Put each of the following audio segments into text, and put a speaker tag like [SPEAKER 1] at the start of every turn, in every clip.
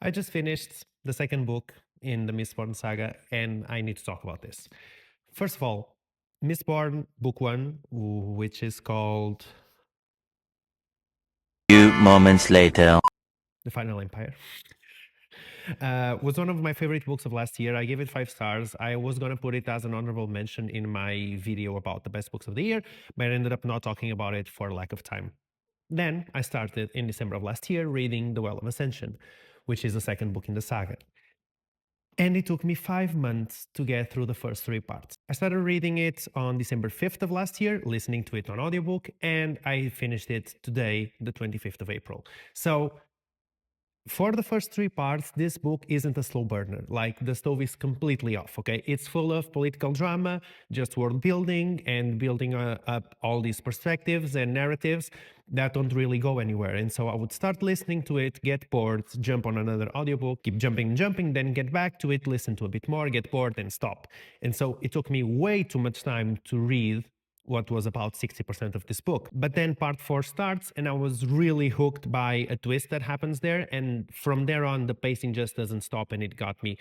[SPEAKER 1] I just finished the second book in the Mistborn saga, and I need to talk about this. First of all, Mistborn Book 1, which is called
[SPEAKER 2] Few moments later.
[SPEAKER 1] The Final Empire, was one of my favorite books of last year. I gave it 5 stars. I was going to put it as an honorable mention in my video about the best books of the year, but I ended up not talking about it for lack of time. Then I started in December of last year reading The Well of Ascension, which is the second book in the saga. And it took me 5 months to get through the first 3 parts. I started reading it on December 5th of last year, listening to it on audiobook, and I finished it today, the 25th of April. So for the first 3 parts, this book isn't a slow burner. Like, the stove is completely off, okay? It's full of political drama, just world building, and building up all these perspectives and narratives that don't really go anywhere. And so I would start listening to it, get bored, jump on another audiobook, keep jumping, then get back to it, listen to a bit more, get bored, and stop. And so it took me way too much time to read what was about 60% of this book. But then part 4 starts, and I was really hooked by a twist that happens there. And from there on, the pacing just doesn't stop, and it got me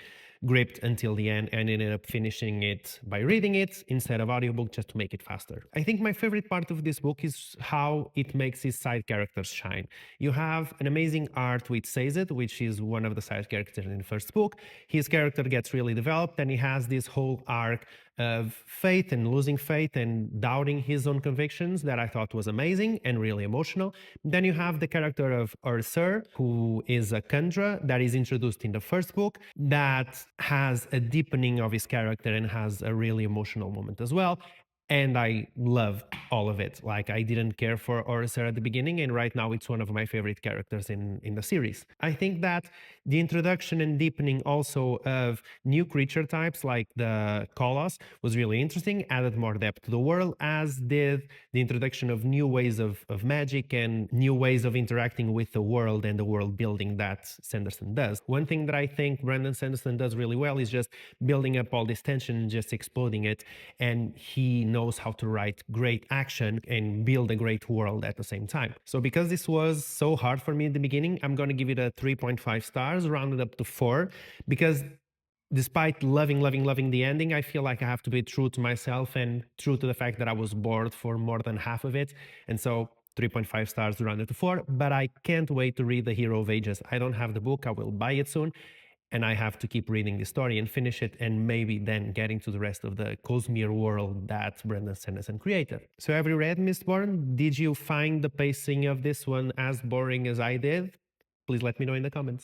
[SPEAKER 1] gripped until the end, and ended up finishing it by reading it instead of audiobook just to make it faster. I think my favorite part of this book is how it makes his side characters shine. You have an amazing art with Sazed, which is one of the side characters in the first book. His character gets really developed, and he has this whole arc of faith and losing faith and doubting his own convictions that I thought was amazing and really emotional. Then you have the character of Ursur, who is a Kandra that is introduced in the first book, that has a deepening of his character and has a really emotional moment as well. And I love all of it. Like, I didn't care for Ursur at the beginning, and right now it's one of my favorite characters in the series. I think that the introduction and deepening also of new creature types like the Kolos was really interesting, added more depth to the world, as did the introduction of new ways of magic and new ways of interacting with the world and the world building that Sanderson does. One thing that I think Brandon Sanderson does really well is just building up all this tension and just exploding it, and he knows how to write great action and build a great world at the same time. So because this was so hard for me in the beginning, I'm going to give it a 3.5 stars, rounded up to 4, because despite loving the ending, I feel like I have to be true to myself and true to the fact that I was bored for more than half of it. And so 3.5 stars rounded to 4, but I can't wait to read The Hero of Ages. I don't have the book. I will buy it soon. And I have to keep reading the story and finish it, and maybe then getting to the rest of the Cosmere world that Brandon Sanderson created. So have you read Mistborn? Did you find the pacing of this one as boring as I did? Please let me know in the comments.